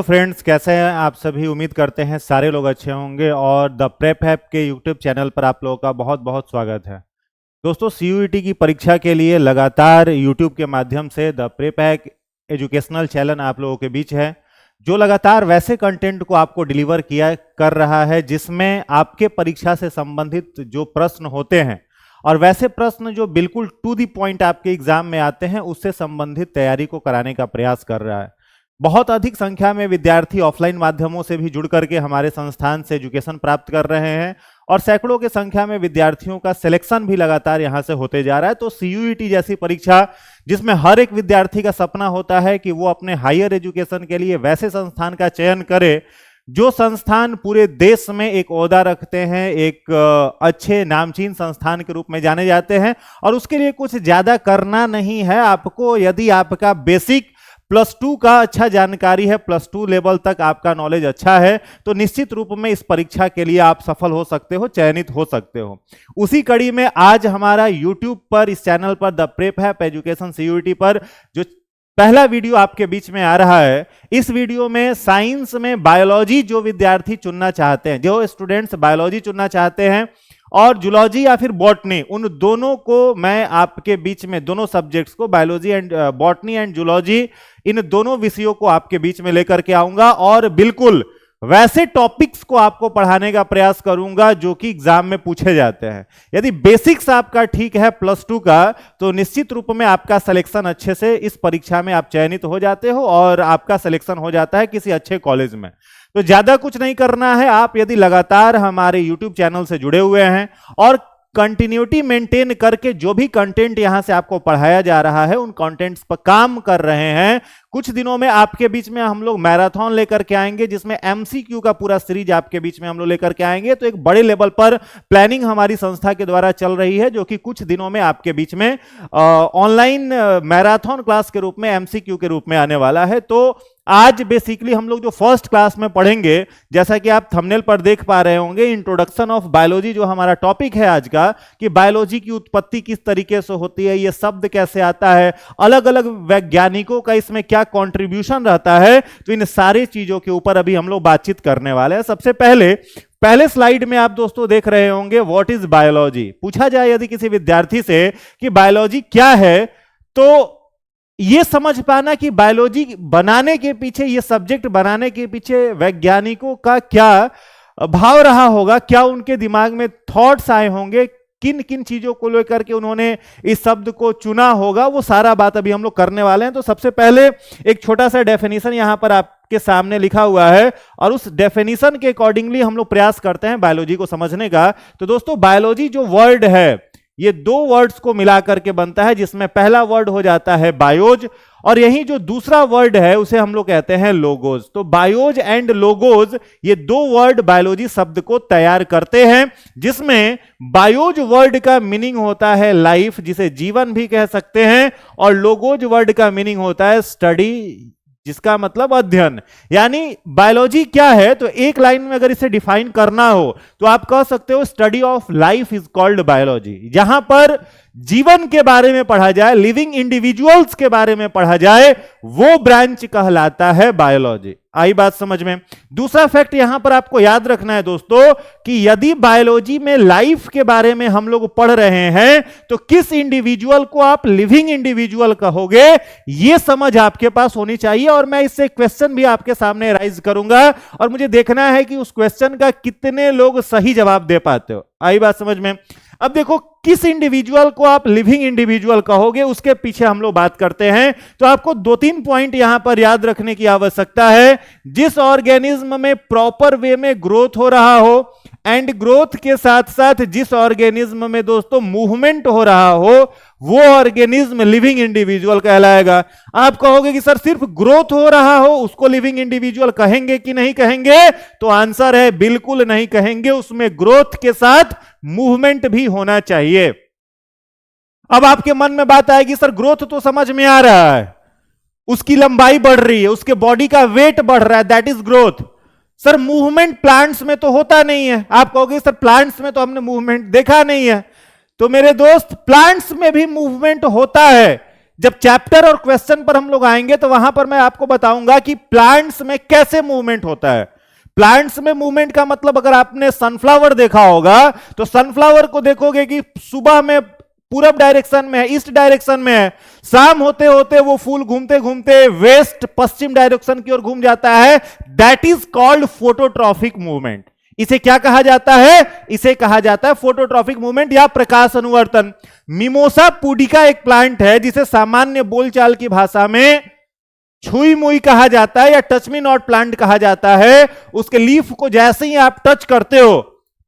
तो फ्रेंड्स, कैसे हैं आप सभी। उम्मीद करते हैं सारे लोग अच्छे होंगे और द प्रेप हैप के यूट्यूब चैनल पर आप लोगों का बहुत बहुत स्वागत है। दोस्तों, सीयूईटी की परीक्षा के लिए लगातार यूट्यूब के माध्यम से द प्रेप हैप एजुकेशनल चैनल आप लोगों के बीच है, जो लगातार वैसे कंटेंट को आपको डिलीवर किया कर रहा है जिसमें आपके परीक्षा से संबंधित जो प्रश्न होते हैं और वैसे प्रश्न जो बिल्कुल टू दी पॉइंट आपके एग्जाम में आते हैं उससे संबंधित तैयारी को कराने का प्रयास कर रहा है। बहुत अधिक संख्या में विद्यार्थी ऑफलाइन माध्यमों से भी जुड़ करके हमारे संस्थान से एजुकेशन प्राप्त कर रहे हैं और सैकड़ों की संख्या में विद्यार्थियों का सिलेक्शन भी लगातार यहां से होते जा रहा है। तो सीयूईटी जैसी परीक्षा, जिसमें हर एक विद्यार्थी का सपना होता है कि वो अपने हायर एजुकेशन के लिए वैसे संस्थान का चयन करे जो संस्थान पूरे देश में एक ओहदा रखते हैं, एक अच्छे नामचीन संस्थान के रूप में जाने जाते हैं, और उसके लिए कुछ ज्यादा करना नहीं है आपको। यदि आपका बेसिक +2 का अच्छा जानकारी है, +2 लेवल तक आपका नॉलेज अच्छा है, तो निश्चित रूप में इस परीक्षा के लिए आप सफल हो सकते हो, चयनित हो सकते हो। उसी कड़ी में आज हमारा YouTube पर, इस चैनल पर द प्रेप हैप एजुकेशन सीयूईटी पर जो पहला वीडियो आपके बीच में आ रहा है, इस वीडियो में साइंस में बायोलॉजी जो विद्यार्थी चुनना चाहते हैं, जो स्टूडेंट्स बायोलॉजी चुनना चाहते हैं और जूलॉजी या फिर बॉटनी, उन दोनों को मैं आपके बीच में, दोनों सब्जेक्ट्स को, biology and botany and zoology, इन दोनों विषयों को आपके बीच में लेकर के आऊंगा और बिल्कुल वैसे टॉपिक्स को आपको पढ़ाने का प्रयास करूंगा जो कि एग्जाम में पूछे जाते हैं। यदि बेसिक्स आपका ठीक है +2 का, तो निश्चित रूप में आपका सिलेक्शन अच्छे से, इस परीक्षा में आप चयनित हो जाते हो और आपका सिलेक्शन हो जाता है किसी अच्छे कॉलेज में। तो ज्यादा कुछ नहीं करना है। आप यदि लगातार हमारे YouTube चैनल से जुड़े हुए हैं और कंटिन्यूटी मेंटेन करके जो भी कंटेंट यहां से आपको पढ़ाया जा रहा है उन कंटेंट्स पर काम कर रहे हैं, कुछ दिनों में आपके बीच में हम लोग मैराथन लेकर के आएंगे जिसमें एमसीक्यू का पूरा सीरीज आपके बीच में हम लोग लेकर के आएंगे। तो एक बड़े लेवल पर प्लानिंग हमारी संस्था के द्वारा चल रही है जो कि कुछ दिनों में आपके बीच में ऑनलाइन मैराथन क्लास के रूप में, एमसीक्यू के रूप में आने वाला है। तो आज बेसिकली हम लोग जो फर्स्ट क्लास में पढ़ेंगे, जैसा कि आप थंबनेल पर देख पा रहे होंगे, इंट्रोडक्शन ऑफ बायोलॉजी जो हमारा टॉपिक है आज का, कि बायोलॉजी की उत्पत्ति किस तरीके से होती है, ये शब्द कैसे आता है, अलग अलग वैज्ञानिकों का इसमें क्या कंट्रीब्यूशन रहता है, तो इन सारी चीजों के ऊपर अभी हम लोग बातचीत करने वाले हैं। सबसे पहले स्लाइड में आप दोस्तों देख रहे होंगे व्हाट इज बायोलॉजी। पूछा जाए यदि किसी विद्यार्थी से कि बायोलॉजी क्या है, तो ये समझ पाना कि बायोलॉजी बनाने के पीछे, ये सब्जेक्ट बनाने के पीछे वैज्ञानिकों का क्या भाव रहा होगा, क्या उनके दिमाग में थॉट्स आए होंगे, किन किन चीजों को लेकर के उन्होंने इस शब्द को चुना होगा, वो सारा बात अभी हम लोग करने वाले हैं। तो सबसे पहले एक छोटा सा डेफिनेशन यहां पर आपके सामने लिखा हुआ है और उस डेफिनेशन के अकॉर्डिंगली हम लोग प्रयास करते हैं बायोलॉजी को समझने का। तो दोस्तों, बायोलॉजी जो वर्ड है, ये दो वर्ड्स को मिलाकर के बनता है, जिसमें पहला वर्ड हो जाता है बायोज और यही जो दूसरा वर्ड है उसे हम लोग कहते हैं लोगोज। तो बायोज एंड लोगोज, ये दो वर्ड बायोलॉजी शब्द को तैयार करते हैं, जिसमें बायोज वर्ड का मीनिंग होता है लाइफ, जिसे जीवन भी कह सकते हैं, और लोगोज वर्ड का मीनिंग होता है स्टडी, जिसका मतलब अध्ययन। यानी बायोलॉजी क्या है, तो एक लाइन में अगर इसे डिफाइन करना हो तो आप कह सकते हो study of life is called biology. जहां पर जीवन के बारे में पढ़ा जाए, लिविंग इंडिविजुअल्स के बारे में पढ़ा जाए, वो ब्रांच कहलाता है बायोलॉजी। आई बात समझ में। दूसरा फैक्ट यहां पर आपको याद रखना है दोस्तों कि यदि बायोलॉजी में लाइफ के बारे में हम लोग पढ़ रहे हैं तो किस इंडिविजुअल को आप लिविंग इंडिविजुअल कहोगे, यह समझ आपके पास होनी चाहिए। और मैं इससे क्वेश्चन भी आपके सामने राइज करूंगा और मुझे देखना है कि उस क्वेश्चन का कितने लोग सही जवाब दे पाते हो। आई बात समझ में। अब देखो, किस इंडिविजुअल को आप लिविंग इंडिविजुअल कहोगे, उसके पीछे हम लोग बात करते हैं। तो आपको 2-3 पॉइंट यहां पर याद रखने की आवश्यकता है। जिस ऑर्गेनिज्म में प्रॉपर वे में ग्रोथ हो रहा हो, एंड ग्रोथ के साथ साथ जिस ऑर्गेनिज्म में दोस्तों मूवमेंट हो रहा हो, वो ऑर्गेनिज्म लिविंग इंडिविजुअल कहलाएगा। आप कहोगे कि सर सिर्फ ग्रोथ हो रहा हो उसको लिविंग इंडिविजुअल कहेंगे कि नहीं कहेंगे, तो आंसर है बिल्कुल नहीं कहेंगे, उसमें ग्रोथ के साथ मूवमेंट भी होना चाहिए। अब आपके मन में बात आएगी, सर ग्रोथ तो समझ में आ रहा है, उसकी लंबाई बढ़ रही है, उसके बॉडी का वेट बढ़ रहा है, that is growth. Sir movement plants में तो होता नहीं है। आप कहोगे सर प्लांट्स में तो हमने मूवमेंट देखा नहीं है। तो मेरे दोस्त, प्लांट्स में भी मूवमेंट होता है। जब चैप्टर और क्वेश्चन पर हम लोग आएंगे तो वहां पर मैं आपको बताऊंगा कि प्लांट्स में कैसे मूवमेंट होता है। प्लांट्स में मूवमेंट का मतलब, अगर आपने सनफ्लावर देखा होगा तो सनफ्लावर को देखोगे कि सुबह में पूरब डायरेक्शन में है, ईस्ट डायरेक्शन में है, शाम होते होते वो फूल घूमते घूमते वेस्ट पश्चिम डायरेक्शन की ओर घूम जाता है। That is called phototropic movement. इसे क्या कहा जाता है? इसे कहा जाता है फोटोट्रॉपिक मूवमेंट या प्रकाश अनुवर्तन। मिमोसा पुडिका एक प्लांट है जिसे सामान्य बोलचाल की भाषा में छुई मुई कहा जाता है या टच मी नॉट प्लांट कहा जाता है। उसके लीफ को जैसे ही आप टच करते हो,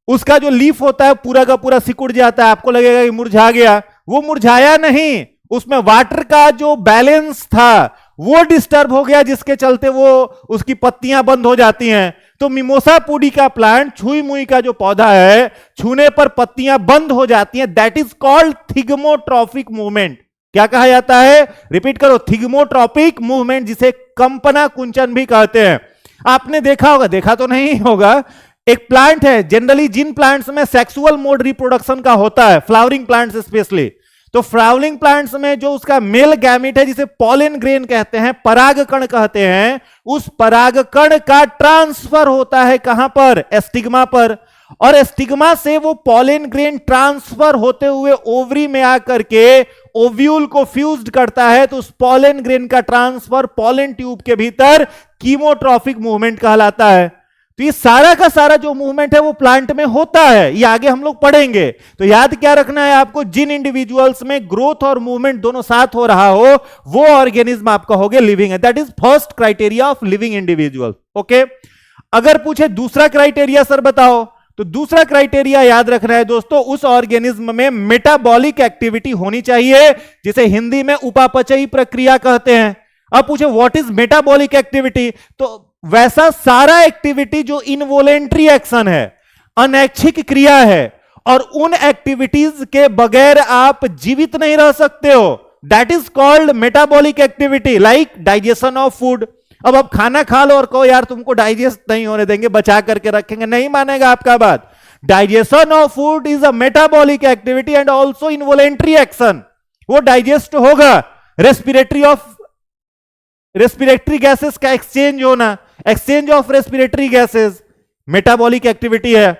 उसका जो लीफ होता है पूरा का पूरा सिकुड़ जाता है, आपको लगेगा कि मुरझा गया। वो मुरझाया नहीं, उसमें वाटर का जो बैलेंस था वो डिस्टर्ब हो गया, जिसके चलते वो उसकी पत्तियां बंद हो जाती हैं। तो मिमोसा पुडिका प्लांट, छुई मुई का जो पौधा है, छूने पर पत्तियां बंद हो जाती हैं। That is called thigmotropic movement. क्या कहा जाता है? रिपीट करो, थिग्मोट्रॉपिक मूवमेंट, जिसे कंपना कुंचन भी कहते हैं। आपने देखा होगा, देखा तो नहीं होगा, एक प्लांट है, जनरली जिन प्लांट्स में सेक्सुअल मोड रिप्रोडक्शन का होता है, फ्लावरिंग प्लांट्स स्पेशली, तो फ्लावरिंग प्लांट्स में जो उसका मेल गैमेट है, जिसे पॉलन ग्रेन कहते हैं, परागकण कहते हैं, उस परागकण का ट्रांसफर होता है कहां पर? स्टिग्मा पर। और स्टिग्मा से वो पॉलन ग्रेन ट्रांसफर होते हुए ओवरी में आकर के ओव्यूल को फ्यूज्ड करता है। तो उस पॉलन ग्रेन का ट्रांसफर पॉलन ट्यूब के भीतर कीमोट्रॉपिक मूवमेंट कहलाता है। तो ये सारा का सारा जो मूवमेंट है वो प्लांट में होता है, ये आगे हम लोग पढ़ेंगे। तो याद क्या रखना है आपको? जिन इंडिविजुअल्स में ग्रोथ और मूवमेंट दोनों साथ हो रहा हो, वो ऑर्गेनिज्म आप कहोगे लिविंग है। That is first criteria of living individual. Okay, अगर पूछे दूसरा क्राइटेरिया सर बताओ, तो दूसरा क्राइटेरिया याद रखना है दोस्तों, उस ऑर्गेनिज्म में मेटाबॉलिक एक्टिविटी होनी चाहिए, जिसे हिंदी में उपापचयी प्रक्रिया कहते हैं। अब पूछे व्हाट इज मेटाबॉलिक एक्टिविटी, तो वैसा सारा एक्टिविटी जो इनवॉलेंट्री एक्शन है, अनैच्छिक क्रिया है, और उन एक्टिविटीज के बगैर आप जीवित नहीं रह सकते हो। That is called metabolic activity, like digestion of food. अब आप खाना खा लो और कहो यार तुमको डाइजेस्ट नहीं होने देंगे, बचा करके रखेंगे, नहीं मानेगा आपका बात। Digestion of food is a metabolic activity and also involuntary action. वो डाइजेस्ट होगा। रेस्पिरेटरी गैसेस का एक्सचेंज होना, exchange of respiratory gases metabolic activity है।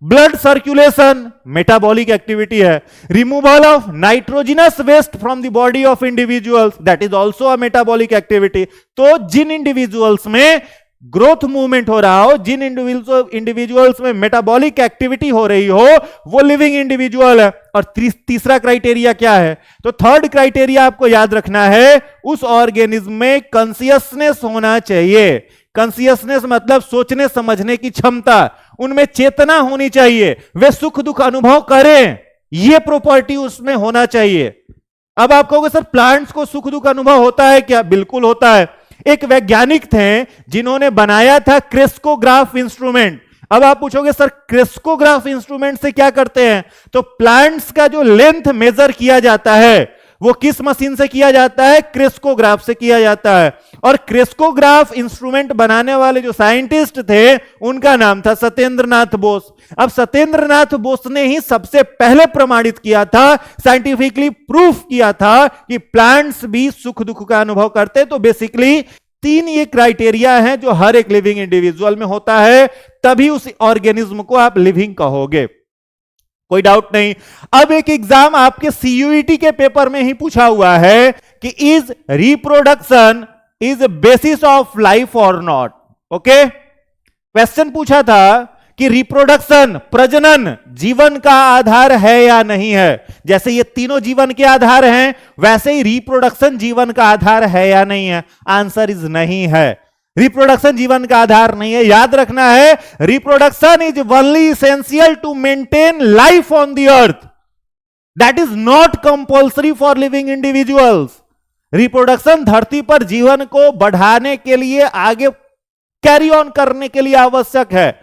ब्लड सर्कुलेशन मेटाबॉलिक एक्टिविटी है। Removal of nitrogenous waste from the body of individuals, that is also a metabolic activity. तो जिन individuals में growth movement हो रहा हो, जिन इंडिविजुअल्स में मेटाबॉलिक एक्टिविटी हो रही हो, वो लिविंग इंडिविजुअल है। और तीसरा क्राइटेरिया क्या है? तो थर्ड क्राइटेरिया आपको याद रखना है, उस ऑर्गेनिज्म में कॉन्शियसनेस होना चाहिए। कॉन्शियसनेस मतलब सोचने समझने की क्षमता, उनमें चेतना होनी चाहिए, वे सुख दुख अनुभव करें, यह प्रॉपर्टी उसमें होना चाहिए। अब आप कहोगे सर प्लांट्स को सुख दुख अनुभव होता है क्या? बिल्कुल होता है। एक वैज्ञानिक थे जिन्होंने बनाया था क्रेस्कोग्राफ इंस्ट्रूमेंट। अब आप पूछोगे सर क्रेस्कोग्राफ इंस्ट्रूमेंट से क्या करते हैं? तो प्लांट्स का जो लेंथ मेजर किया जाता है वो किस मशीन से किया जाता है? क्रेस्कोग्राफ से किया जाता है। और क्रेस्कोग्राफ इंस्ट्रूमेंट बनाने वाले जो साइंटिस्ट थे उनका नाम था सत्येंद्र नाथ बोस। अब सत्येंद्र नाथ बोस ने ही सबसे पहले प्रमाणित किया था, साइंटिफिकली प्रूफ किया था कि प्लांट्स भी सुख दुख का अनुभव करते। तो बेसिकली तीन ये क्राइटेरिया हैं जो हर एक लिविंग इंडिविजुअल में होता है, तभी उस ऑर्गेनिज्म को आप लिविंग कहोगे, कोई डाउट नहीं। अब एक एग्जाम आपके सीयूईटी के पेपर में ही पूछा हुआ है कि is reproduction is basis of life और नॉट। ओके, क्वेश्चन पूछा था कि रिप्रोडक्शन प्रजनन जीवन का आधार है या नहीं है। जैसे ये तीनों जीवन के आधार हैं, वैसे ही रिप्रोडक्शन जीवन का आधार है या नहीं है। आंसर इज नहीं है, रिप्रोडक्शन जीवन का आधार नहीं है। याद रखना है, reproduction is only essential to maintain life on the earth, that is not compulsory for living individuals. Reproduction धरती पर जीवन को बढ़ाने के लिए, आगे कैरी ऑन करने के लिए आवश्यक है,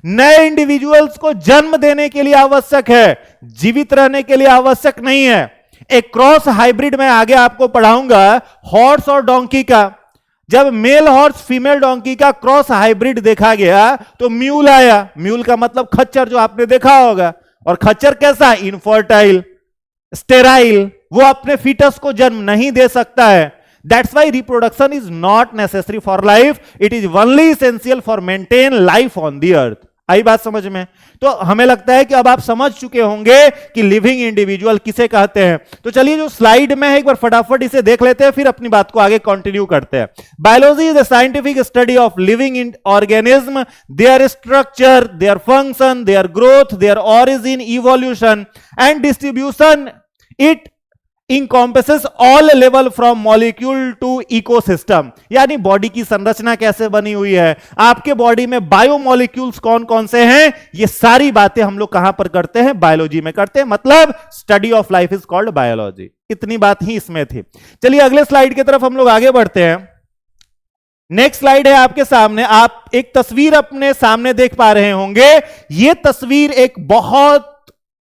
नए इंडिविजुअल्स को जन्म देने के लिए आवश्यक है, जीवित रहने के लिए आवश्यक नहीं है। एक क्रॉस हाइब्रिड में आगे आपको पढ़ाऊंगा हॉर्स और डोंकी का। जब मेल हॉर्स फीमेल डोंकी का क्रॉस हाइब्रिड देखा गया तो म्यूल आया। म्यूल का मतलब खच्चर, जो आपने देखा होगा। और खच्चर कैसा? इनफर्टाइल, स्टेराइल, वो अपने फीटस को जन्म नहीं दे सकता है। That's why reproduction is not necessary for life. It is only essential for maintain life on the earth. आई बात समझ में? तो हमें लगता है कि अब आप समझ चुके होंगे कि लिविंग इंडिविजुअल किसे कहते हैं। तो चलिए जो स्लाइड में है एक बार फटाफट इसे देख लेते हैं, फिर अपनी बात को आगे कंटिन्यू करते हैं। Biology is a scientific study of living organism, their structure, their function, their growth, their origin, evolution and distribution. It encompasses all level from molecule to ecosystem, यानी बॉडी की संरचना कैसे बनी हुई है, आपके बॉडी में बायोमोलिक्यूल्स कौन कौन से हैं, ये सारी बातें हम लोग कहां पर करते हैं, बायोलॉजी में करते हैं। मतलब study of life is called biology. इतनी बात ही इसमें थी। चलिए अगले स्लाइड की तरफ हम लोग आगे बढ़ते हैं। नेक्स्ट स्लाइड है आपके सामने। आप एक तस्वीर अपने सामने देख पा रहे होंगे। यह तस्वीर एक बहुत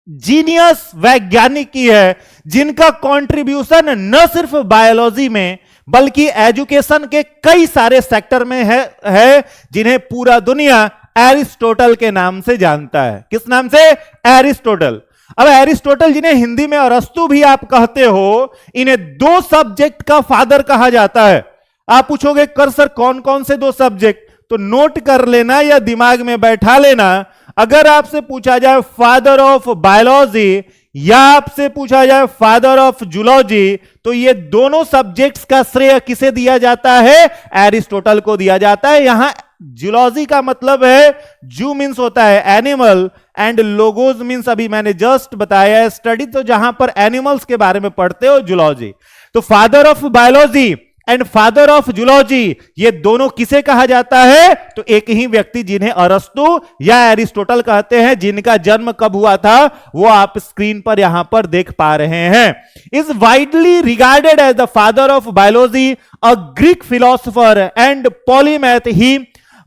जीनियस वैज्ञानिक की है, जिनका कंट्रीब्यूशन न सिर्फ बायोलॉजी में बल्कि एजुकेशन के कई सारे सेक्टर में है जिन्हें पूरा दुनिया एरिस्टोटल के नाम से जानता है। किस नाम से? एरिस्टोटल। अब एरिस्टोटल, जिन्हें हिंदी में अरस्तु भी आप कहते हो, इन्हें दो सब्जेक्ट का फादर कहा जाता है। आप पूछोगे कर सर कौन कौन से दो सब्जेक्ट, तो नोट कर लेना या दिमाग में बैठा लेना। अगर आपसे पूछा जाए फादर ऑफ बायोलॉजी या आपसे पूछा जाए फादर ऑफ जूलॉजी, तो ये दोनों सब्जेक्ट्स का श्रेय किसे दिया जाता है? एरिस्टोटल को दिया जाता है। यहां जूलॉजी का मतलब है, जू मीन्स होता है एनिमल एंड लोगोज मीन्स, अभी मैंने जस्ट बताया है स्टडी, तो जहां पर एनिमल्स के बारे में पढ़ते हो जूलॉजी। तो father of biology and father of zoology, ये दोनों किसे कहा जाता है? तो एक ही व्यक्ति, जिन्हें अरस्तु या एरिस्टोटल कहते हैं, जिनका जन्म कब हुआ था वो आप स्क्रीन पर यहां पर देख पा रहे हैं। Is widely regarded as the father of biology, a Greek philosopher and polymath. He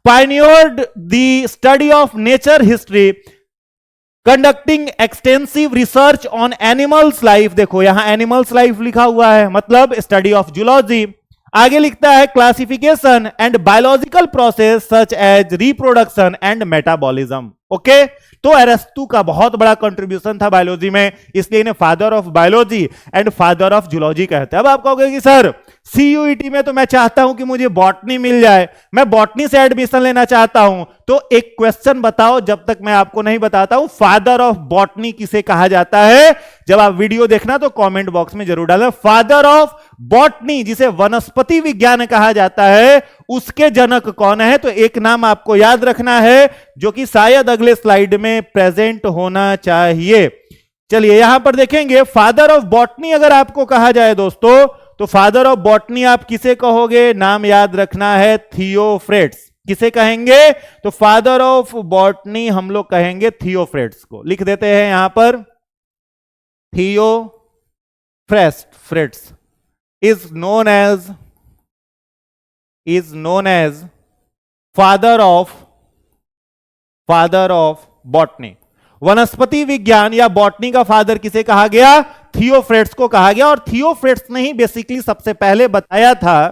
pioneered the study of nature history, conducting extensive research on animals life. देखो यहां एनिमल्स लाइफ लिखा हुआ है, मतलब स्टडी ऑफ जूलॉजी। आगे लिखता है classification and biological process such as reproduction and metabolism. Okay, तो अरस्तु का बहुत बड़ा कंट्रीब्यूशन था बायोलॉजी में, इसलिए इन्हें father of biology and father of zoology कहते हैं। अब आप कहोगे कि सर सीयूईटी में तो मैं चाहता हूं कि मुझे बॉटनी मिल जाए, मैं बॉटनी से एडमिशन लेना चाहता हूं, तो एक क्वेश्चन बताओ जब तक मैं आपको नहीं बताता हूं, फादर ऑफ बॉटनी किसे कहा जाता है? जब आप वीडियो देखना तो कमेंट बॉक्स में जरूर डालें। फादर ऑफ बॉटनी, जिसे वनस्पति विज्ञान कहा जाता है, उसके जनक कौन है? तो एक नाम आपको याद रखना है, जो कि शायद अगले स्लाइड में प्रेजेंट होना चाहिए। चलिए यहां पर देखेंगे, फादर ऑफ बॉटनी अगर आपको कहा जाए दोस्तों, तो फादर ऑफ बॉटनी आप किसे कहोगे? नाम याद रखना है, थियोफ्रेट्स। किसे कहेंगे? तो फादर ऑफ बॉटनी हम लोग कहेंगे थियोफ्रेट्स को। लिख देते हैं यहां पर, Theophrastus is known as father of botany. वनस्पति विज्ञान या बॉटनी का फादर किसे कहा गया? थियोफ्रेट्स को कहा गया। और थियोफ्रेट्स ने ही बेसिकली सबसे पहले बताया था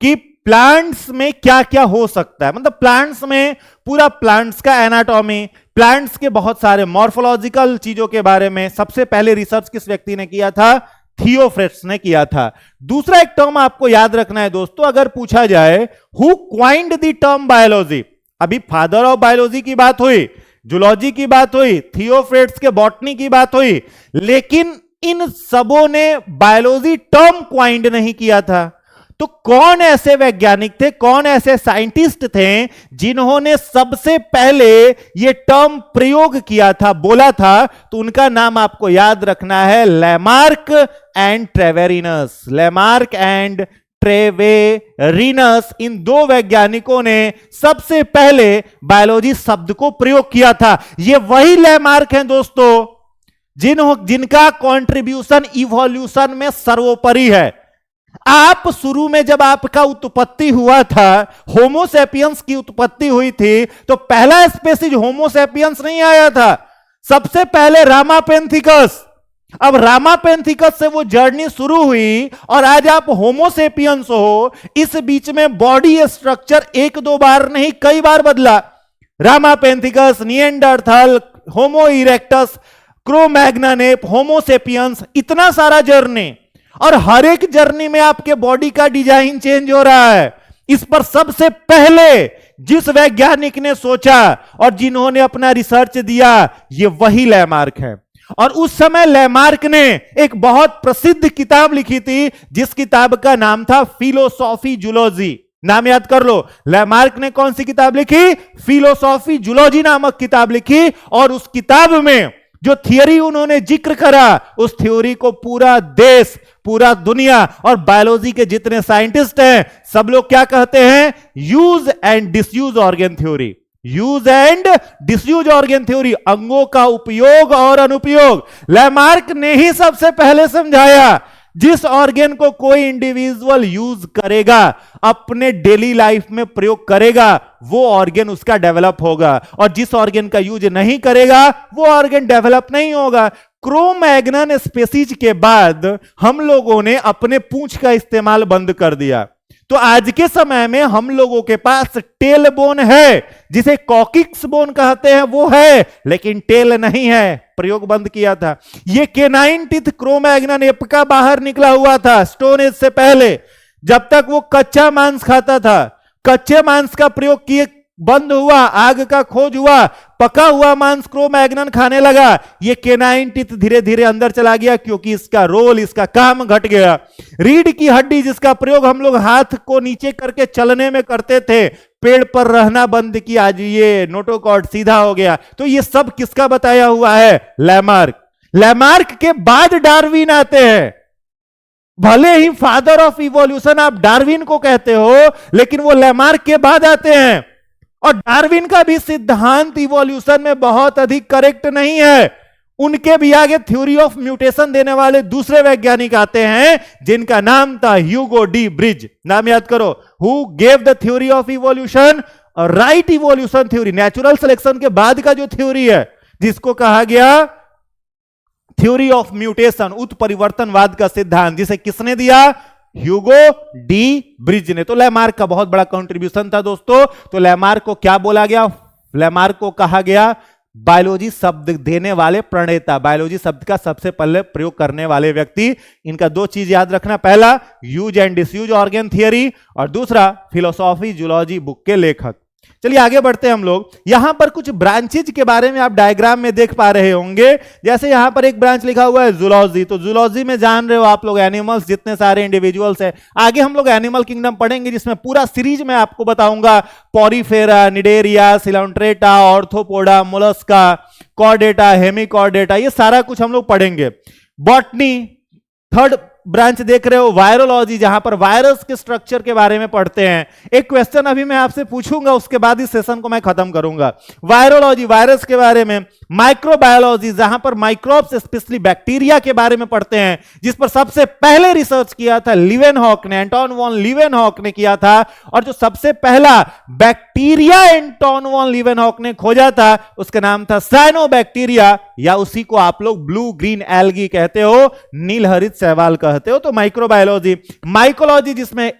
कि प्लांट्स में क्या क्या हो सकता है, मतलब प्लांट्स में पूरा प्लांट्स का एनाटॉमी, प्लांट्स के बहुत सारे मॉर्फोलॉजिकल चीजों के बारे में सबसे पहले रिसर्च किस व्यक्ति ने किया था? थियोफ्रेट्स ने किया था। दूसरा एक टर्म आपको याद रखना है दोस्तों, अगर पूछा जाए who coined the term biology, अभी फादर ऑफ बायोलॉजी की बात हुई, जूलॉजी की बात हुई, थियोफ्रेट्स के बॉटनी की बात हुई, लेकिन इन सबों ने बायोलॉजी टर्म क्वाइंड नहीं किया था। तो कौन ऐसे वैज्ञानिक थे, कौन ऐसे साइंटिस्ट थे जिन्होंने सबसे पहले यह टर्म प्रयोग किया था, बोला था? तो उनका नाम आपको याद रखना है, लैमार्क एंड ट्रेवेरिनस। लैमार्क एंड ट्रेवेरिनस, इन दो वैज्ञानिकों ने सबसे पहले बायोलॉजी शब्द को प्रयोग किया था। ये वही लैमार्क हैं दोस्तों जिनका कंट्रीब्यूशन इवोल्यूशन में सर्वोपरि है। आप शुरू में जब आपका उत्पत्ति हुआ था, होमोसेपियंस की उत्पत्ति हुई थी, तो पहला स्पेसीज होमोसेपियंस नहीं आया था, सबसे पहले रामापेंथिकस। अब रामापेंथिकस से वो जर्नी शुरू हुई और आज आप होमोसेपियंस हो। इस बीच में बॉडी स्ट्रक्चर एक दो बार नहीं, कई बार बदला। रामापेंथिकस, निएंडरथल, होमो इरेक्टस, क्रो-मैग्नन, होमोसेपियंस, इतना सारा जर्नी, और हर एक जर्नी में आपके बॉडी का डिजाइन चेंज हो रहा है। इस पर सबसे पहले जिस वैज्ञानिक ने सोचा और जिन्होंने अपना रिसर्च दिया, ये वही लैमार्क है। और उस समय लैमार्क ने एक बहुत प्रसिद्ध किताब लिखी थी, जिस किताब का नाम था फिलोसॉफी जूलॉजी। नाम याद कर लो, लैमार्क ने कौन सी किताब लिखी? फिलोसॉफी जूलॉजी नामक किताब लिखी। और उस किताब में जो थियरी उन्होंने जिक्र करा, उस थ्योरी को पूरा देश, पूरा दुनिया और बायोलॉजी के जितने साइंटिस्ट हैं, सब लोग क्या कहते हैं? Use and disuse organ theory. Use and disuse organ theory, अंगों का उपयोग और अनुपयोग। लैमार्क ने ही सबसे पहले समझाया, जिस ऑर्गन को कोई इंडिविजुअल यूज करेगा, अपने डेली लाइफ में प्रयोग करेगा, वो ऑर्गन उसका डेवलप होगा, और जिस ऑर्गन का यूज नहीं करेगा, वो ऑर्गन डेवलप नहीं होगा। क्रो-मैग्नन स्पीशीज के बाद हम लोगों ने अपने पूंछ का इस्तेमाल बंद कर दिया। तो आज के समय में हम लोगों के पास टेल बोन है, जिसे कॉकिक्स बोन कहते हैं, वो है, लेकिन टेल नहीं है, प्रयोग बंद किया था। ये केनाइन टीथ क्रो-मैग्नन एप का बाहर निकला हुआ था स्टोन एज से पहले, जब तक वो कच्चा मांस खाता था। कच्चे मांस का प्रयोग किए बंद हुआ, आग का खोज हुआ, पका हुआ मांस क्रो-मैग्नन खाने लगा। ये केनाइन टीथ धीरे धीरे अंदर चला गया, क्योंकि इसका रोल, इसका काम घट गया। रीढ़ की हड्डी, जिसका प्रयोग हम लोग हाथ को नीचे करके चलने में करते थे, पेड़ पर रहना बंद किया, आज ये नोटोकॉर्ड सीधा हो गया। तो ये सब किसका बताया हुआ है? लैमार्क। लैमार्क के बाद डार्विन आते हैं। भले ही फादर ऑफ इवोल्यूशन आप डार्विन को कहते हो, लेकिन वो लैमार्क के बाद आते हैं। और डार्विन का भी सिद्धांत इवोल्यूशन में बहुत अधिक करेक्ट नहीं है। उनके भी आगे थ्योरी ऑफ म्यूटेशन देने वाले दूसरे वैज्ञानिक आते हैं, जिनका नाम था ह्यूगो डी ब्रिज। नाम याद करो, who gave the theory of evolution, right evolution theory. Natural selection के बाद का जो थ्योरी है, जिसको कहा गया थ्योरी ऑफ म्यूटेशन, उत्परिवर्तनवाद का सिद्धांत, जिसे किसने दिया? ह्यूगो डी ब्रिज ने। तो लैमार्क का बहुत बड़ा कंट्रीब्यूशन था दोस्तों। तो लैमार्क को क्या बोला गया? लैमार्क को कहा गया बायोलॉजी शब्द देने वाले प्रणेता, बायोलॉजी शब्द का सबसे पहले प्रयोग करने वाले व्यक्ति। इनका दो चीज याद रखना, पहला use and disuse organ theory, और दूसरा फिलोसॉफी जूलॉजी बुक के लेखक। चलिए आगे बढ़ते हैं हम लोग। यहां पर कुछ ब्रांचेज के बारे में आप डायग्राम में देख पा रहे होंगे। जैसे यहां पर एक ब्रांच लिखा हुआ है जूलॉजी, तो जूलॉजी में जान रहे हो आप लोग एनिमल्स, जितने सारे इंडिविजुअल्स हैं। आगे हम लोग एनिमल किंगडम पढ़ेंगे, जिसमें पूरा सीरीज में आपको बताऊंगा Porifera, Cnidaria, Coelenterata, Arthropoda, Mollusca, Chordata, Hemichordata, ये सारा कुछ हम लोग पढ़ेंगे। बॉटनी, थर्ड ब्रांच देख रहे हो वायरोलॉजी, जहां पर वायरस के स्ट्रक्चर के बारे में पढ़ते हैं। एक क्वेश्चन अभी मैं आपसे पूछूंगा, उसके बाद इस सेशन को मैं खत्म करूंगा। वायरोलॉजी, वायरस के बारे में। माइक्रोबायोलॉजी, जहां पर माइक्रोब्स स्पेशली बैक्टीरिया के बारे में पढ़ते हैं, जिस पर सबसे पहले रिसर्च किया था लीवेनहॉक ने, एंटोन वॉन लीवेनहॉक ने किया था। और जो सबसे पहला बैक्टीरिया एंटोन वॉन लीवेनहॉक ने खोजा था, उसका नाम था साइनोबैक्टीरिया, या उसी को आप लोग ब्लू ग्रीन एल्गी कहते हो, नीलहरित शैवाल कहते हो। तो माइक्रोबायोलॉजी। माइकोलॉजी, जिसमें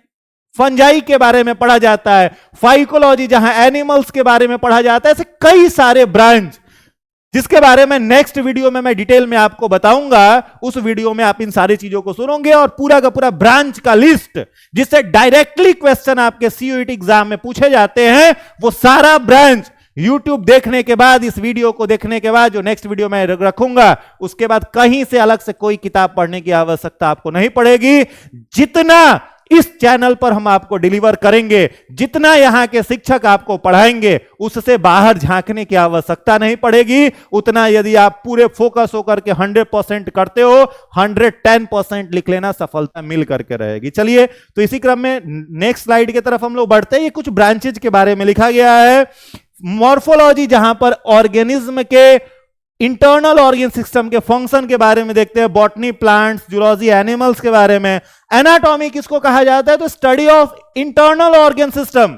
फंजाई के बारे में पढ़ा जाता है। फाइकोलॉजी, जहां एनिमल्स के बारे में पढ़ा जाता है। ऐसे कई सारे ब्रांच, जिसके बारे में नेक्स्ट वीडियो में मैं डिटेल में आपको बताऊंगा। उस वीडियो में आप इन सारी चीजों को सुनोगे, और पूरा का पूरा ब्रांच का लिस्ट, जिससे डायरेक्टली क्वेश्चन आपके सीयूईटी एग्जाम में पूछे जाते हैं, वो सारा ब्रांच YouTube देखने के बाद, इस वीडियो को देखने के बाद, जो नेक्स्ट वीडियो में रखूंगा, उसके बाद कहीं से अलग से कोई किताब पढ़ने की आवश्यकता आपको नहीं पड़ेगी। जितना इस चैनल पर हम आपको डिलीवर करेंगे, जितना यहां के शिक्षक आपको पढ़ाएंगे, उससे बाहर झांकने की आवश्यकता नहीं पड़ेगी। उतना यदि आप पूरे फोकस होकर के 100% करते हो, 110% लिख लेना, सफलता मिल करके रहेगी। चलिए, तो इसी क्रम में नेक्स्ट स्लाइड की तरफ हम लोग बढ़ते हैं। ये कुछ ब्रांचेज के बारे में लिखा गया है। मॉर्फोलॉजी, जहां पर ऑर्गेनिज्म के इंटरनल ऑर्गन सिस्टम के फंक्शन के बारे में देखते हैं। बॉटनी, प्लांट्स, जूलॉजी, एनिमल्स के बारे में। एनाटॉमी किसको कहा जाता है? तो study of internal organ system.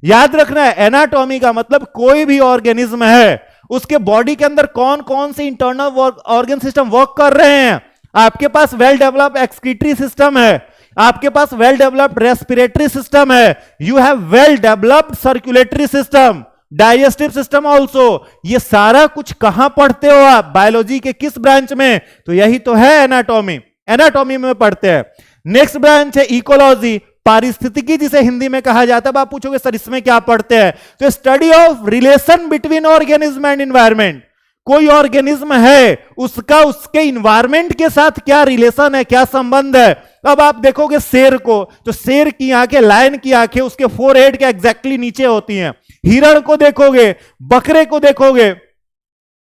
याद रखना है, एनाटॉमी का मतलब कोई भी ऑर्गेनिज्म है, उसके बॉडी के अंदर कौन कौन से इंटरनल ऑर्गन सिस्टम वर्क कर रहे हैं। आपके पास वेल डेवलप्ड एक्सक्रीटरी सिस्टम है, आपके पास वेल डेवलप्ड रेस्पिरेटरी सिस्टम है, you have well developed circulatory system, digestive system also. ये सारा कुछ कहां पढ़ते हो आप? बायोलॉजी के किस ब्रांच में? तो यही तो है एनाटॉमी, एनाटॉमी में पढ़ते हैं। नेक्स्ट ब्रांच है इकोलॉजी, पारिस्थितिकी जिसे हिंदी में कहा जाता है। आप पूछोगे सर इसमें क्या पढ़ते हैं? तो study of relation between organism and environment. कोई ऑर्गेनिज्म है, उसका उसके इन्वायरमेंट के साथ क्या रिलेशन है, क्या संबंध है। अब आप देखोगे शेर को, तो शेर की आंखें, लायन की आंखें उसके फोरहेड के एग्जैक्टली नीचे होती हैं। हिरण को देखोगे, बकरे को देखोगे,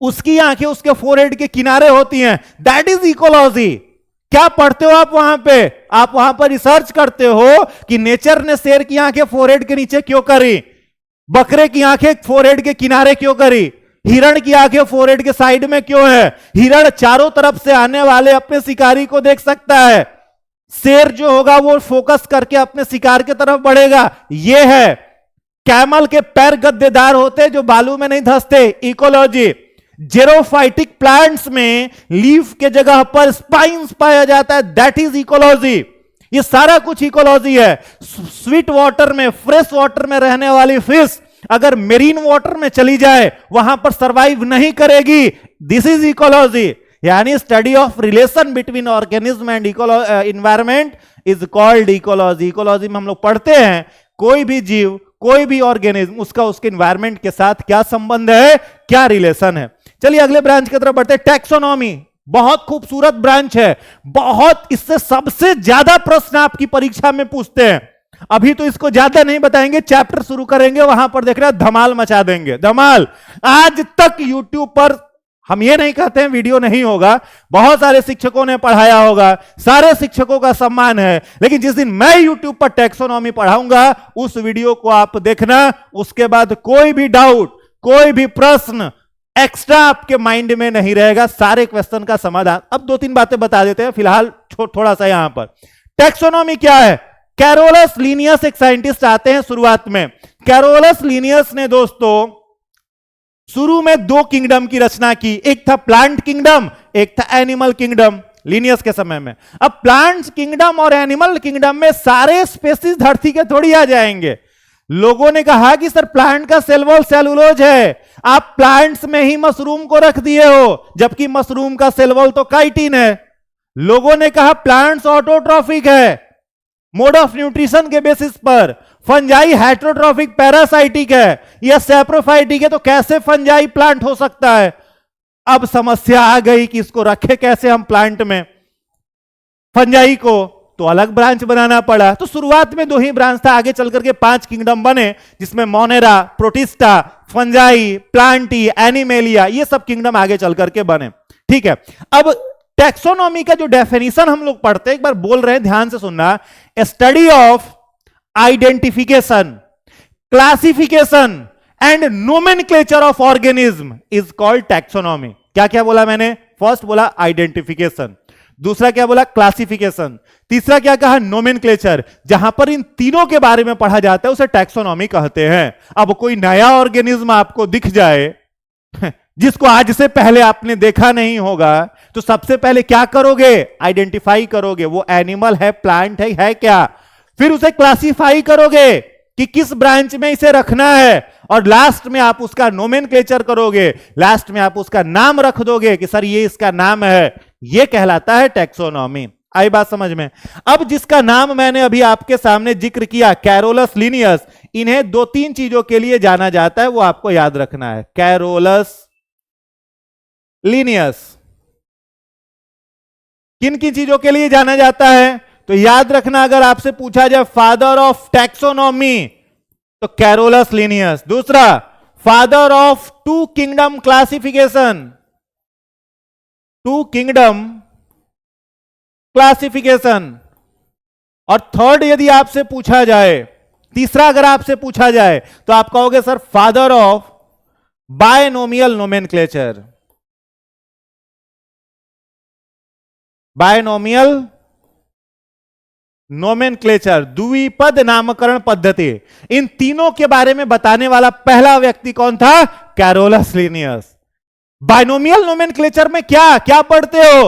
उसकी आंखें उसके फोरहेड के किनारे होती हैं। That is ecology. क्या पढ़ते हो आप वहां पे? आप वहां पर रिसर्च करते हो कि नेचर ने शेर की आंखें फोरहेड के नीचे क्यों करी, बकरे की आंखें फोरहेड के किनारे क्यों करी, हिरण की आंखें फोरहेड के साइड में क्यों है। हिरण चारों तरफ से आने वाले अपने शिकारी को देख सकता है, शेर जो होगा वो फोकस करके अपने शिकार की तरफ बढ़ेगा। ये है। कैमल के पैर गद्देदार होते जो बालू में नहीं धंसते, इकोलॉजी। जेरोफाइटिक प्लांट्स में लीफ के जगह पर स्पाइन्स पाया जाता है, दैट इज इकोलॉजी। ये सारा कुछ इकोलॉजी है। स्वीट वाटर में, फ्रेश वाटर में रहने वाली फिश अगर मेरीन वाटर में चली जाए वहां पर सरवाइव नहीं करेगी, दिस इज इकोलॉजी। यानी study of relation between organism and environment is called ecology. Ecology में हम लोग पढ़ते हैं कोई भी जीव, कोई भी ऑर्गेनिज्म, उसका उसके इन्वायरमेंट के साथ क्या संबंध है, क्या रिलेशन है। चलिए अगले ब्रांच की तरफ बढ़ते हैं, टैक्सोनॉमी। बहुत खूबसूरत ब्रांच है, बहुत, इससे सबसे ज्यादा प्रश्न आपकी परीक्षा में पूछते हैं। अभी तो इसको ज्यादा नहीं बताएंगे, चैप्टर शुरू करेंगे वहां पर देख रहे हैं धमाल मचा देंगे, धमाल। आज तक यूट्यूब पर, हम ये नहीं कहते हैं वीडियो नहीं होगा, बहुत सारे शिक्षकों ने पढ़ाया होगा, सारे शिक्षकों का सम्मान है, लेकिन जिस दिन मैं यूट्यूब पर टैक्सोनॉमी पढ़ाऊंगा उस वीडियो को आप देखना, उसके बाद कोई भी डाउट, कोई भी प्रश्न एक्स्ट्रा आपके माइंड में नहीं रहेगा, सारे क्वेश्चन का समाधान। अब दो तीन बातें बता देते हैं फिलहाल, थोड़ा सा यहां पर। टैक्सोनॉमी क्या है? कैरोलस लीनियस एक साइंटिस्ट आते हैं शुरुआत में। कैरोलस लीनियस ने दोस्तों शुरू में दो किंगडम की रचना की, एक था प्लांट किंगडम, एक था एनिमल किंगडम, लीनियस के समय में। अब प्लांट किंगडम और एनिमल किंगडम में सारे स्पेसीज धरती के थोड़ी आ जाएंगे। लोगों ने कहा कि सर प्लांट का सेल वॉल सेलुलोज है, आप प्लांट्स में ही मशरूम को रख दिए हो, जबकि मशरूम का सेल वॉल तो काइटिन है। लोगों ने कहा प्लांट्स ऑटोट्रॉफिक है, मोड ऑफ न्यूट्रिशन के बेसिस पर। फंजाई हेटेरोट्रॉफिक पैरासाइटिक है या सैप्रोफाइटिक है, तो कैसे फंजाई प्लांट हो सकता है? अब समस्या आ गई कि इसको रखे कैसे हम प्लांट में, फंजाई को, तो अलग ब्रांच बनाना पड़ा। तो शुरुआत में दो ही ब्रांच था, आगे चल करके 5 किंगडम बने, जिसमें Monera, protista, fungi, Plantae, animalia, ये सब किंगडम आगे चल करके बने। ठीक है। अब टैक्सोनॉमी का जो डेफिनेशन हम लोग पढ़ते हैं, एक बार बोल रहे हैं, ध्यान से सुनना। Study of identification, classification and nomenclature of organism is called taxonomy. क्या क्या बोला मैंने? फर्स्ट बोला आइडेंटिफिकेशन, दूसरा क्या बोला? क्लासिफिकेशन, तीसरा क्या कहा? नोमेनक्लेचर। जहां पर इन तीनों के बारे में पढ़ा जाता है उसे टैक्सोनॉमी कहते हैं। अब कोई नया ऑर्गेनिज्म आपको दिख जाए जिसको आज से पहले आपने देखा नहीं होगा, तो सबसे पहले क्या करोगे? आइडेंटिफाई करोगे, वो एनिमल है, प्लांट है क्या। फिर उसे क्लासिफाई करोगे कि किस ब्रांच में इसे रखना है, और लास्ट में आप उसका नोमेनक्लेचर करोगे, लास्ट में आप उसका नाम रख दोगे कि सर ये इसका नाम है। ये कहलाता है टैक्सोनॉमी। आई बात समझ में? अब जिसका नाम मैंने अभी आपके सामने जिक्र किया, कैरोलस लीनियस, इन्हें 2-3 चीजों के लिए जाना जाता है, वो आपको याद रखना है। कैरोलस लीनियस किन किन चीजों के लिए जाना जाता है? तो याद रखना, अगर आपसे पूछा जाए फादर ऑफ टैक्सोनॉमी, तो कैरोलस लीनियस। दूसरा, father of 2 kingdom classification, 2 kingdom classification. और थर्ड यदि आपसे पूछा जाए, तीसरा अगर आपसे पूछा जाए, तो आप कहोगे sir father of binomial nomenclature, binomial nomenclature, द्विपद नामकरण पद्धति। इन तीनों के बारे में बताने वाला पहला व्यक्ति कौन था? Carolus Linnaeus. बायनोमियल नोमेनक्लेचर में क्या क्या पढ़ते हो?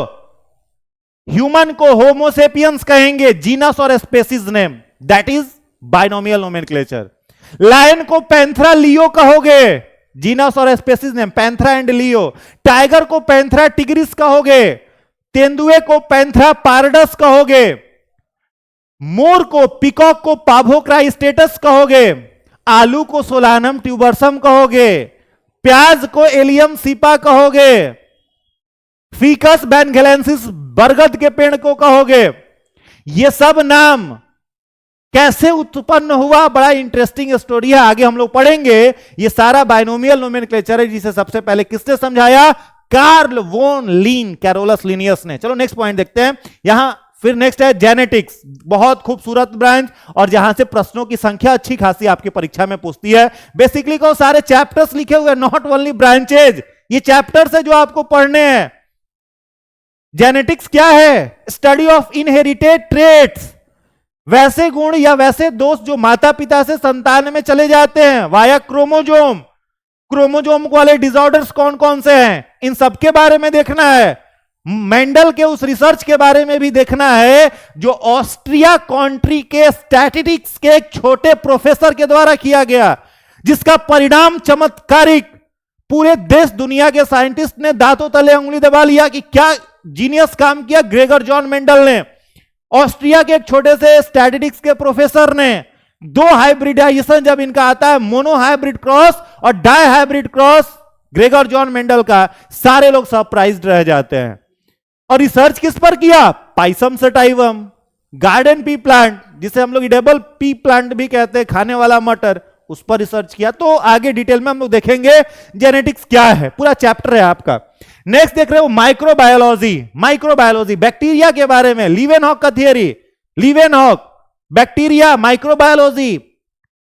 ह्यूमन को होमोसेपियंस कहेंगे, जीनस और species name, that is binomial nomenclature. Lion को पैंथरा लियो कहोगे, जीनस और species name panthera and leo. Tiger को पैंथरा टिग्रिस कहोगे, तेंदुए को पैंथरा पारडस कहोगे। मोर को, पिकॉक को पाभो क्राइस्टेटस कहोगे। आलू को सोलानम ट्यूबरसम कहोगे। प्याज को एलियम सीपा कहोगे। फीकस बैनगेलेंसिस बरगद के पेड़ को कहोगे। ये सब नाम कैसे उत्पन्न हुआ, बड़ा इंटरेस्टिंग स्टोरी है, आगे हम लोग पढ़ेंगे। ये सारा बाइनोमियल नोमेनक्लेचर है, जिसे सबसे पहले किसने समझाया? कार्ल वोन लीन, कैरोलस लिनियस ने। चलो नेक्स्ट पॉइंट देखते हैं। यहां फिर नेक्स्ट है जेनेटिक्स, बहुत खूबसूरत ब्रांच, और जहां से प्रश्नों की संख्या अच्छी खासी आपकी परीक्षा में पूछती है। बेसिकली को सारे चैप्टर्स लिखे हुए, नॉट ओनली ब्रांचेज, ये चैप्टर्स है जो आपको पढ़ने हैं। जेनेटिक्स क्या है? स्टडी ऑफ इनहेरिटेड ट्रेट्स, वैसे गुण या वैसे दोष जो माता पिता से संतान में चले जाते हैं वाया क्रोमोजोम। क्रोमोजोम वाले डिसऑर्डर्स कौन कौन से हैं, इन सब के बारे में देखना है। मेंडल के उस रिसर्च के बारे में भी देखना है जो ऑस्ट्रिया कंट्री के स्टैटिस्टिक्स के एक छोटे प्रोफेसर के द्वारा किया गया, जिसका परिणाम चमत्कारिक, पूरे देश दुनिया के साइंटिस्ट ने दांतों तले उंगली दबा लिया कि क्या जीनियस काम किया ग्रेगर जॉन मेंडल ने। ऑस्ट्रिया के एक छोटे से स्टैटिस्टिक्स के प्रोफेसर ने दो हाइब्रिडाइजेशन जब इनका आता है, मोनो हाइब्रिड क्रॉस और dihybrid cross Gregor John Mendel का, सारे लोग सरप्राइज्ड रह जाते हैं। और रिसर्च किस पर किया? Pisum sativum, garden pea plant, जिसे हम लोग इडेबल पी प्लांट भी कहते हैं, खाने वाला मटर, उस पर रिसर्च किया। तो आगे डिटेल में हम लोग देखेंगे जेनेटिक्स क्या है, पूरा चैप्टर है आपका। नेक्स्ट देख रहे हो माइक्रोबायोलॉजी। माइक्रोबायोलॉजी बैक्टीरिया के बारे में, लीवेनहॉक का थियरी, लीवेनहॉक बैक्टीरिया माइक्रोबायोलॉजी,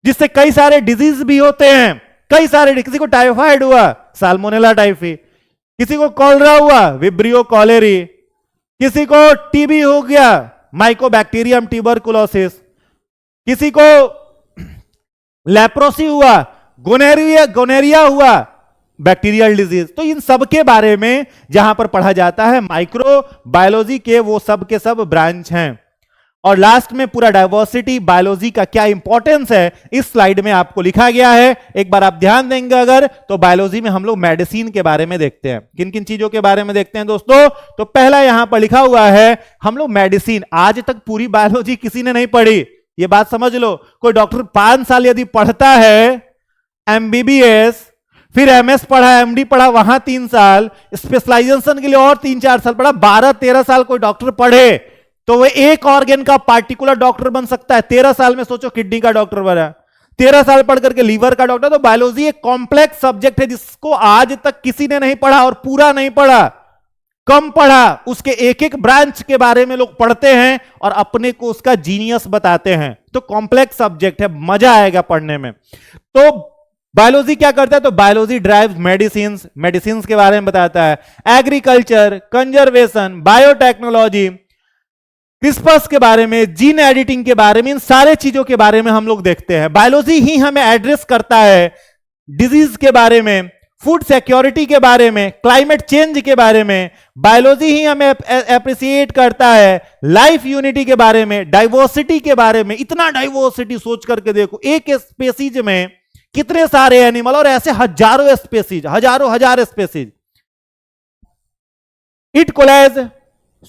जिससे कई सारे डिजीज भी होते हैं, कई सारे, किसी को टाइफाइड हुआ साल्मोनेला टाइफी, किसी को कॉलरा हुआ विब्रियो कॉलेरी, किसी को टीबी हो गया माइकोबैक्टीरियम ट्यूबरकुलोसिस, किसी को लेप्रोसी हुआ, गोनेरिया हुआ बैक्टीरियल डिजीज। तो इन सब के बारे में जहां पर पढ़ा जाता है, माइक्रोबायोलॉजी के वो सब के सब ब्रांच हैं। और लास्ट में पूरा डाइवर्सिटी बायोलॉजी का क्या इंपॉर्टेंस है इस स्लाइड में आपको लिखा गया है। एक बार आप ध्यान देंगे अगर, तो बायोलॉजी में हम लोग मेडिसिन के बारे में देखते हैं। किन किन चीजों के बारे में देखते हैं दोस्तों? तो पहला यहां पर लिखा हुआ है हम लोग मेडिसिन। आज तक पूरी बायोलॉजी किसी ने नहीं पढ़ी, ये बात समझ लो। कोई डॉक्टर 5 साल यदि पढ़ता है एमबीबीएस, फिर एमएस पढ़ा, एमडी पढ़ा, वहां 3 साल, स्पेशलाइजेशन के लिए और 3-4 साल पढ़ा, 12-13 साल कोई डॉक्टर पढ़े तो वो एक ऑर्गन का पार्टिकुलर डॉक्टर बन सकता है। 13 साल में सोचो किडनी का डॉक्टर बना, 13 साल पढ़ करके लीवर का डॉक्टर। तो बायोलॉजी एक कॉम्प्लेक्स सब्जेक्ट है जिसको आज तक किसी ने नहीं पढ़ा, और पूरा नहीं पढ़ा, कम पढ़ा। उसके एक एक ब्रांच के बारे में लोग पढ़ते हैं और अपने को उसका जीनियस बताते हैं। तो कॉम्प्लेक्स सब्जेक्ट है, मजा आएगा पढ़ने में। तो बायोलॉजी क्या करता है? तो बायोलॉजी ड्राइव्स मेडिसिन, मेडिसिन के बारे में बताता है, एग्रीकल्चर, कंजर्वेशन, बायोटेक्नोलॉजी, क्रिस्पर्स के बारे में, जीन एडिटिंग के बारे में, इन सारे चीजों के बारे में हम लोग देखते हैं। बायोलॉजी ही हमें एड्रेस करता है डिजीज के बारे में, फूड सिक्योरिटी के बारे में, क्लाइमेट चेंज के बारे में। बायोलॉजी ही हमें एप्रिसिएट करता है लाइफ यूनिटी के बारे में, डाइवर्सिटी के बारे में। इतना डाइवर्सिटी सोच करके देखो, एक स्पेसीज में कितने सारे एनिमल, और ऐसे हजारों स्पेसीज, हजारों हजार species. It collage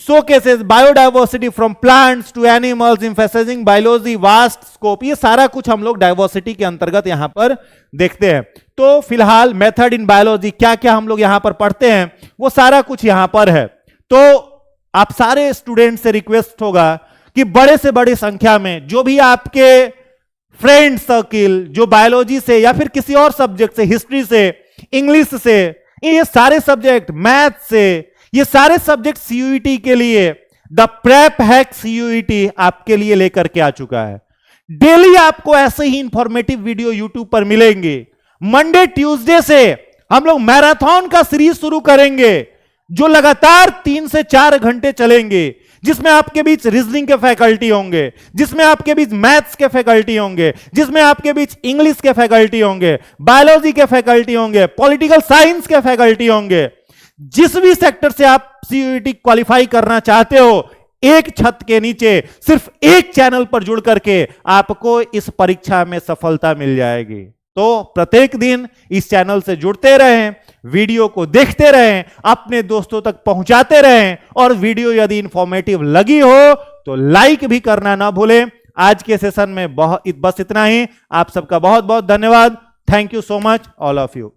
showcases biodiversity from plants to animals, emphasizing biology vast scope। ये सारा कुछ हम लोग डाइवर्सिटी के अंतर्गत यहां पर देखते हैं। तो फिलहाल मेथड इन बायोलॉजी क्या क्या हम लोग यहां पर पढ़ते हैं, वो सारा कुछ यहां पर है। तो आप सारे स्टूडेंट से रिक्वेस्ट होगा कि बड़े से बड़ी संख्या में जो भी आपके फ्रेंड सर्किल जो बायोलॉजी से या फिर किसी और सब्जेक्ट से, हिस्ट्री से, इंग्लिश से, ये सारे सब्जेक्ट, मैथ से, ये सारे सब्जेक्ट सीयूईटी के लिए द प्रेप हैक सीयूईटी आपके लिए लेकर के आ चुका है। डेली आपको ऐसे ही इंफॉर्मेटिव वीडियो यूट्यूब पर मिलेंगे। मंडे ट्यूसडे से हम लोग मैराथन का सीरीज शुरू करेंगे जो लगातार 3 से 4 घंटे चलेंगे, जिसमें आपके बीच रीजनिंग के फैकल्टी होंगे, जिसमें आपके बीच मैथ्स के फैकल्टी होंगे, जिसमें आपके बीच इंग्लिश के फैकल्टी होंगे, बायोलॉजी के फैकल्टी होंगे, पॉलिटिकल साइंस के फैकल्टी होंगे। जिस भी सेक्टर से आप सीयूईटी क्वालिफाई करना चाहते हो, एक छत के नीचे सिर्फ एक चैनल पर जुड़ करके आपको इस परीक्षा में सफलता मिल जाएगी। तो प्रत्येक दिन इस चैनल से जुड़ते रहें, वीडियो को देखते रहें, अपने दोस्तों तक पहुंचाते रहें, और वीडियो यदि इंफॉर्मेटिव लगी हो तो लाइक भी करना ना भूलें। आज के सेशन में बस इतना ही। आप सबका बहुत बहुत धन्यवाद। Thank you so much all of you.